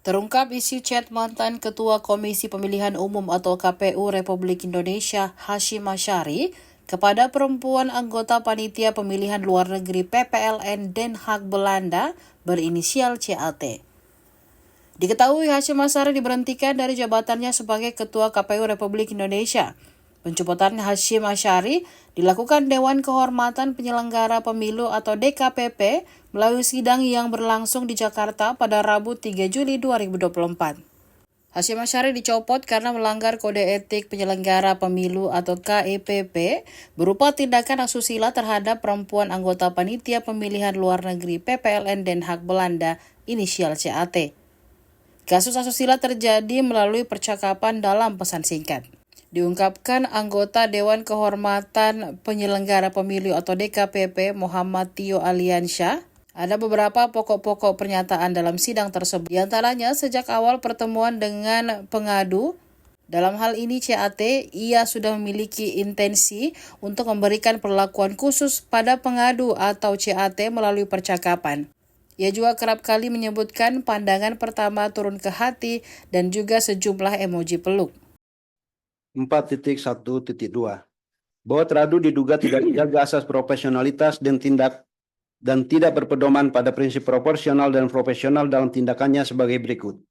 Terungkap isu chat mantan Ketua Komisi Pemilihan Umum atau KPU Republik Indonesia Hasyim Asyari kepada perempuan anggota Panitia Pemilihan Luar Negeri PPLN Den Haag Belanda berinisial CAT. Diketahui Hasyim Asyari diberhentikan dari jabatannya sebagai Ketua KPU Republik Indonesia. Pencopotan Hasyim Asyari dilakukan Dewan Kehormatan Penyelenggara Pemilu atau DKPP melalui sidang yang berlangsung di Jakarta pada Rabu 3 Juli 2024. Hasyim Asyari dicopot karena melanggar Kode Etik Penyelenggara Pemilu atau KEPP berupa tindakan asusila terhadap perempuan anggota Panitia Pemilihan Luar Negeri PPLN Den Haag Belanda inisial CAT. Kasus asusila terjadi melalui percakapan dalam pesan singkat. Diungkapkan anggota Dewan Kehormatan Penyelenggara Pemilu atau DKPP Muhammad Tio Aliansyah, ada beberapa pokok-pokok pernyataan dalam sidang tersebut. Di antaranya sejak awal pertemuan dengan pengadu, dalam hal ini CAT, ia sudah memiliki intensi untuk memberikan perlakuan khusus pada pengadu atau CAT melalui percakapan. Ia juga kerap kali menyebutkan pandangan pertama turun ke hati dan juga sejumlah emoji peluk. 4.1.2 bahwa teradu diduga tidak menjaga asas profesionalitas dan tidak berpedoman pada prinsip proporsional dan profesional dalam tindakannya sebagai berikut.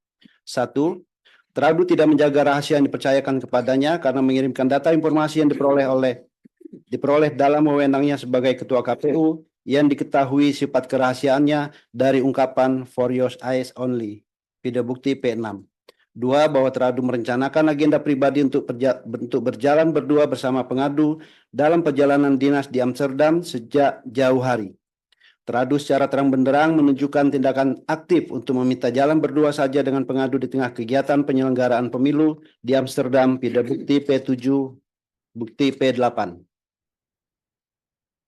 1. Teradu tidak menjaga rahasia yang dipercayakan kepadanya karena mengirimkan data informasi yang diperoleh dalam wewenangnya sebagai Ketua KPU yang diketahui sifat kerahasiaannya dari ungkapan for your eyes only. Video bukti P6. 2. Bahwa teradu merencanakan agenda pribadi untuk berjalan berdua bersama pengadu dalam perjalanan dinas di Amsterdam sejak jauh hari. Teradu secara terang benderang menunjukkan tindakan aktif untuk meminta jalan berdua saja dengan pengadu di tengah kegiatan penyelenggaraan pemilu di Amsterdam. Video bukti P7, bukti P8.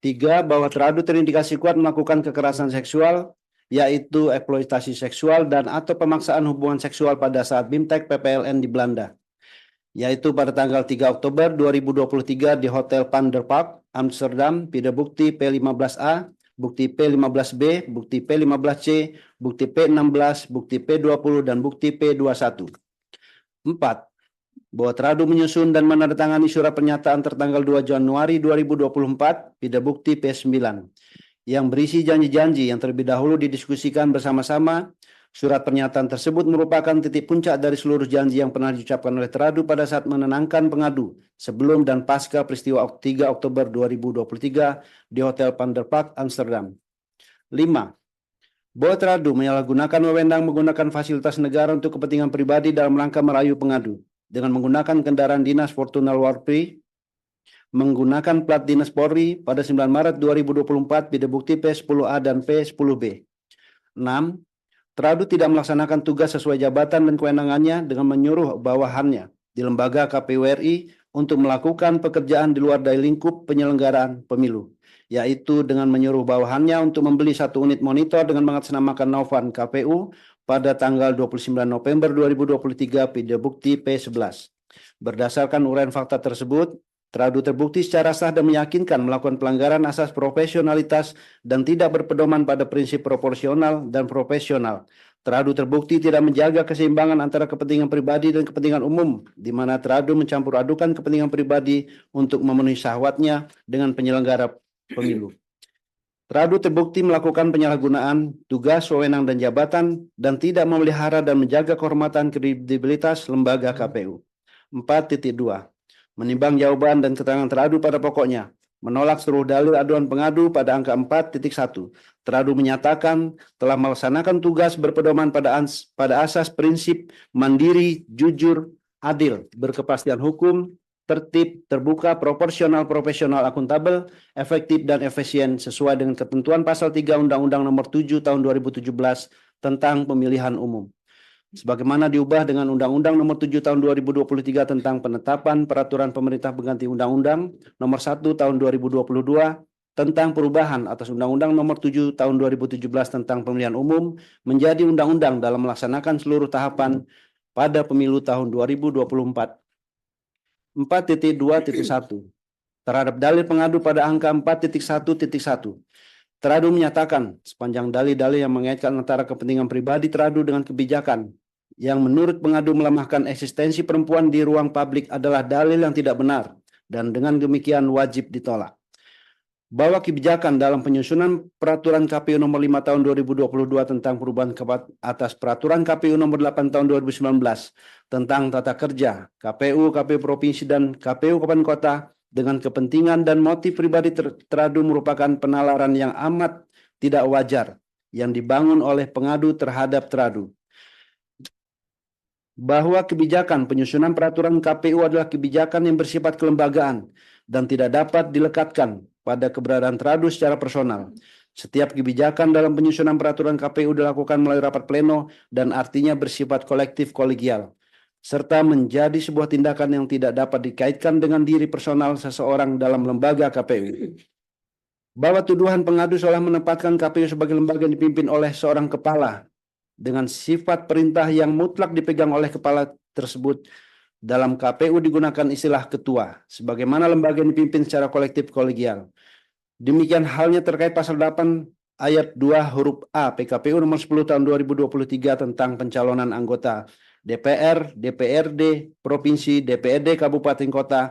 3. Bahwa teradu terindikasi kuat melakukan kekerasan seksual, yaitu eksploitasi seksual dan atau pemaksaan hubungan seksual pada saat BIMTEK PPLN di Belanda, yaitu pada tanggal 3 Oktober 2023 di Hotel Van der Park, Amsterdam. Video bukti P15A, bukti P15B, bukti P15C, bukti P16, bukti P20, dan bukti P21. 4. Bahwa teradu menyusun dan menandatangani surat pernyataan tertanggal 2 Januari 2024, video bukti P9, yang berisi janji-janji yang terlebih dahulu didiskusikan bersama-sama. Surat pernyataan tersebut merupakan titik puncak dari seluruh janji yang pernah diucapkan oleh teradu pada saat menenangkan pengadu sebelum dan pasca peristiwa 3 Oktober 2023 di Hotel Van der Park, Amsterdam. 5. Bahwa teradu menyalahgunakan wewenang menggunakan fasilitas negara untuk kepentingan pribadi dalam rangka merayu pengadu dengan menggunakan kendaraan dinas Fortuner Warpri menggunakan plat dinas Polri pada 9 Maret 2024, video bukti P10A dan P10B. 6. Teradu tidak melaksanakan tugas sesuai jabatan dan kewenangannya dengan menyuruh bawahannya di lembaga KPU RI untuk melakukan pekerjaan di luar dari lingkup penyelenggaraan pemilu, yaitu dengan menyuruh bawahannya untuk membeli 1 unit monitor dengan mengatasnamakan Novan KPU pada tanggal 29 November 2023, video bukti P11. Berdasarkan uraian fakta tersebut, teradu terbukti secara sah dan meyakinkan melakukan pelanggaran asas profesionalitas dan tidak berpedoman pada prinsip proporsional dan profesional. Teradu terbukti tidak menjaga keseimbangan antara kepentingan pribadi dan kepentingan umum, di mana teradu mencampur adukan kepentingan pribadi untuk memenuhi syahwatnya dengan penyelenggara pemilu. Teradu terbukti melakukan penyalahgunaan tugas, wewenang, dan jabatan dan tidak memelihara dan menjaga kehormatan kredibilitas lembaga KPU. 4.2. Menimbang jawaban dan keterangan teradu pada pokoknya, menolak seluruh dalil aduan pengadu pada angka 4.1. Teradu menyatakan telah melaksanakan tugas berpedoman pada asas prinsip mandiri, jujur, adil, berkepastian hukum, tertib, terbuka, proporsional, profesional, akuntabel, efektif, dan efisien sesuai dengan ketentuan pasal 3 Undang-Undang Nomor 7 Tahun 2017 tentang Pemilihan Umum, sebagaimana diubah dengan Undang-Undang Nomor 7 Tahun 2023 tentang penetapan peraturan pemerintah pengganti Undang-Undang Nomor 1 Tahun 2022 tentang perubahan atas Undang-Undang Nomor 7 Tahun 2017 tentang Pemilihan Umum menjadi undang-undang dalam melaksanakan seluruh tahapan pada pemilu tahun 2024. 4.2.1. Terhadap dalil pengadu pada angka 4.1.1. Teradu menyatakan sepanjang dalil-dalil yang mengaitkan antara kepentingan pribadi teradu dengan kebijakan yang menurut pengadu melemahkan eksistensi perempuan di ruang publik adalah dalil yang tidak benar dan dengan demikian wajib ditolak. Bahwa kebijakan dalam penyusunan peraturan KPU nomor 5 tahun 2022 tentang perubahan atas peraturan KPU nomor 8 tahun 2019 tentang tata kerja KPU, KPU provinsi dan KPU kabupaten kota dengan kepentingan dan motif pribadi teradu merupakan penalaran yang amat tidak wajar yang dibangun oleh pengadu terhadap teradu. Bahwa kebijakan penyusunan peraturan KPU adalah kebijakan yang bersifat kelembagaan dan tidak dapat dilekatkan pada keberadaan teradu secara personal. Setiap kebijakan dalam penyusunan peraturan KPU dilakukan melalui rapat pleno dan artinya bersifat kolektif kolegial, serta menjadi sebuah tindakan yang tidak dapat dikaitkan dengan diri personal seseorang dalam lembaga KPU. Bahwa tuduhan pengadu seolah menempatkan KPU sebagai lembaga yang dipimpin oleh seorang kepala dengan sifat perintah yang mutlak dipegang oleh kepala tersebut. Dalam KPU digunakan istilah ketua, sebagaimana lembaga yang dipimpin secara kolektif kolegial. Demikian halnya terkait pasal 8 ayat 2 huruf A PKPU nomor 10 tahun 2023 tentang pencalonan anggota DPR, DPRD, Provinsi, DPRD, Kabupaten Kota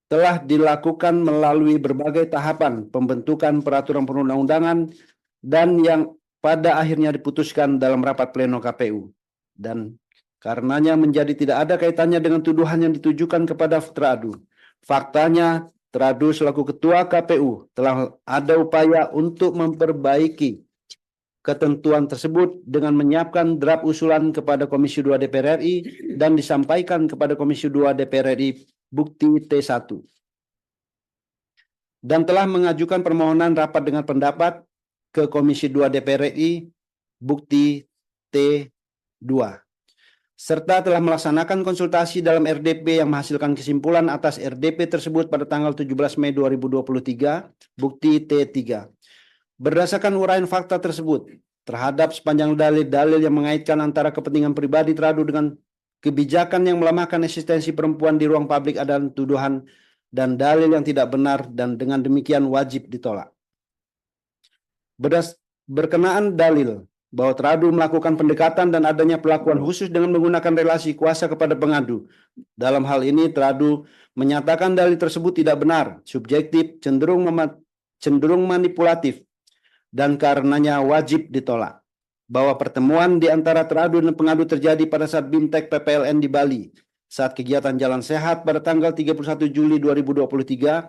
telah dilakukan melalui berbagai tahapan pembentukan peraturan perundang-undangan dan yang pada akhirnya diputuskan dalam rapat pleno KPU dan karenanya menjadi tidak ada kaitannya dengan tuduhan yang ditujukan kepada teradu. Faktanya, teradu selaku ketua KPU telah ada upaya untuk memperbaiki ketentuan tersebut dengan menyiapkan draft usulan kepada Komisi 2 DPR RI dan disampaikan kepada Komisi 2 DPR RI bukti T1. Dan telah mengajukan permohonan rapat dengan pendapat ke Komisi 2 DPR RI bukti T2 serta telah melaksanakan konsultasi dalam RDP yang menghasilkan kesimpulan atas RDP tersebut pada tanggal 17 Mei 2023 bukti T3. Berdasarkan uraian fakta tersebut terhadap sepanjang dalil-dalil yang mengaitkan antara kepentingan pribadi teradu dengan kebijakan yang melemahkan eksistensi perempuan di ruang publik adalah tuduhan dan dalil yang tidak benar dan dengan demikian wajib ditolak. Berkenaan dalil bahwa teradu melakukan pendekatan dan adanya perlakuan khusus dengan menggunakan relasi kuasa kepada pengadu. Dalam hal ini teradu menyatakan dalil tersebut tidak benar, subjektif, cenderung manipulatif, dan karenanya wajib ditolak. Bahwa pertemuan di antara teradu dan pengadu terjadi pada saat BIMTEK PPLN di Bali saat kegiatan Jalan Sehat pada tanggal 31 Juli 2023.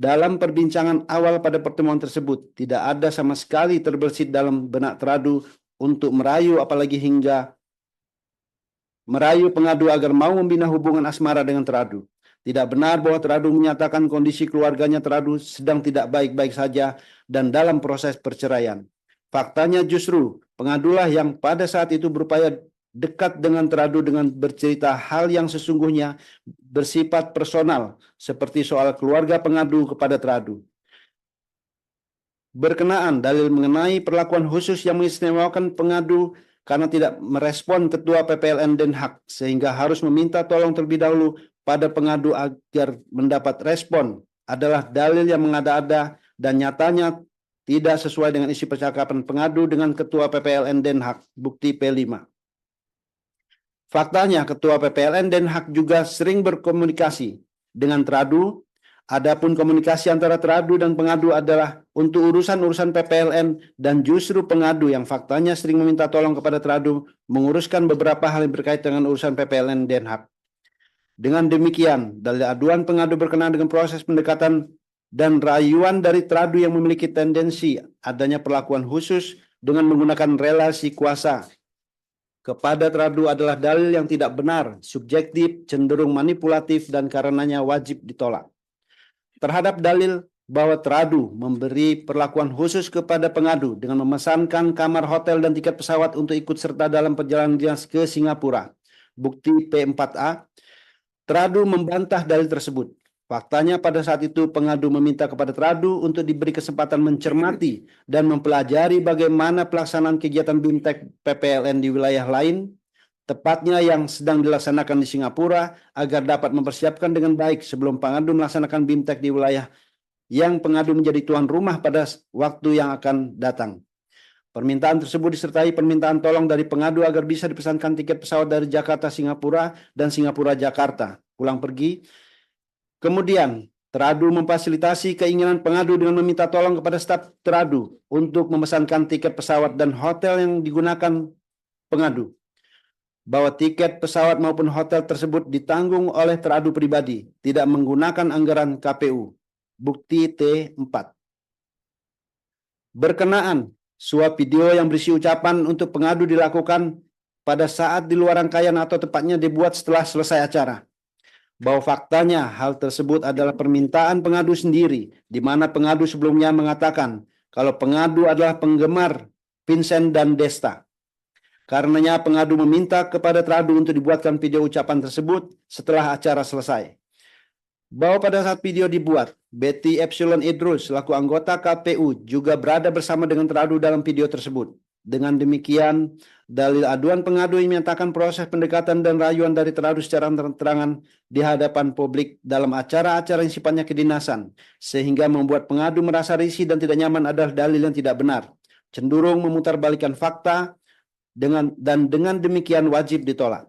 Dalam perbincangan awal pada pertemuan tersebut, tidak ada sama sekali terbersit dalam benak teradu untuk merayu apalagi hingga merayu pengadu agar mau membina hubungan asmara dengan teradu. Tidak benar bahwa teradu menyatakan kondisi keluarganya teradu sedang tidak baik-baik saja dan dalam proses perceraian. Faktanya justru pengadulah yang pada saat itu berupaya dekat dengan teradu dengan bercerita hal yang sesungguhnya bersifat personal seperti soal keluarga pengadu kepada teradu. Berkenaan dalil mengenai perlakuan khusus yang mengistimewakan pengadu karena tidak merespon ketua PPLN Den Haag sehingga harus meminta tolong terlebih dahulu pada pengadu agar mendapat respon adalah dalil yang mengada-ada dan nyatanya tidak sesuai dengan isi percakapan pengadu dengan ketua PPLN Den Haag bukti P5. Faktanya, Ketua PPLN Den Haag juga sering berkomunikasi dengan teradu. Adapun komunikasi antara teradu dan pengadu adalah untuk urusan-urusan PPLN dan justru pengadu yang faktanya sering meminta tolong kepada teradu menguruskan beberapa hal yang berkaitan dengan urusan PPLN Den Haag. Dengan demikian, dalil aduan pengadu berkenaan dengan proses pendekatan dan rayuan dari teradu yang memiliki tendensi adanya perlakuan khusus dengan menggunakan relasi kuasa kepada teradu adalah dalil yang tidak benar, subjektif, cenderung manipulatif, dan karenanya wajib ditolak. Terhadap dalil bahwa teradu memberi perlakuan khusus kepada pengadu dengan memesankan kamar hotel dan tiket pesawat untuk ikut serta dalam perjalanan dinas ke Singapura, bukti P4A, teradu membantah dalil tersebut. Faktanya pada saat itu pengadu meminta kepada teradu untuk diberi kesempatan mencermati dan mempelajari bagaimana pelaksanaan kegiatan BIMTEK PPLN di wilayah lain, tepatnya yang sedang dilaksanakan di Singapura, agar dapat mempersiapkan dengan baik sebelum pengadu melaksanakan BIMTEK di wilayah yang pengadu menjadi tuan rumah pada waktu yang akan datang. Permintaan tersebut disertai permintaan tolong dari pengadu agar bisa dipesankan tiket pesawat dari Jakarta Singapura dan Singapura Jakarta pulang pergi. Kemudian, teradu memfasilitasi keinginan pengadu dengan meminta tolong kepada staf teradu untuk memesankan tiket pesawat dan hotel yang digunakan pengadu. Bahwa tiket pesawat maupun hotel tersebut ditanggung oleh teradu pribadi, tidak menggunakan anggaran KPU. Bukti T4. Berkenaan, suap video yang berisi ucapan untuk pengadu dilakukan pada saat di luar rangkaian atau tepatnya dibuat setelah selesai acara. Bahwa faktanya hal tersebut adalah permintaan pengadu sendiri, di mana pengadu sebelumnya mengatakan kalau pengadu adalah penggemar Vincent dan Desta. Karenanya pengadu meminta kepada teradu untuk dibuatkan video ucapan tersebut setelah acara selesai. Bahwa pada saat video dibuat, Betty Epsilon Idrus selaku anggota KPU juga berada bersama dengan teradu dalam video tersebut. Dengan demikian, dalil aduan pengadu yang menyatakan proses pendekatan dan rayuan dari teradu secara terang-terangan di hadapan publik dalam acara-acara yang sifatnya kedinasan, sehingga membuat pengadu merasa risih dan tidak nyaman adalah dalil yang tidak benar, cenderung memutarbalikkan fakta, dengan demikian wajib ditolak.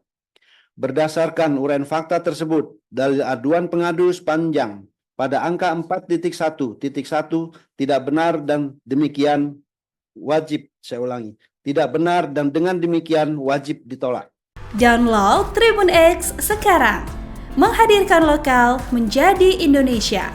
Berdasarkan uraian fakta tersebut, dalil aduan pengadu sepanjang pada angka 4.1.1 tidak benar dan demikian wajib, saya ulangi, tidak benar dan dengan demikian wajib ditolak. Download Tribun X sekarang, menghadirkan lokal menjadi Indonesia.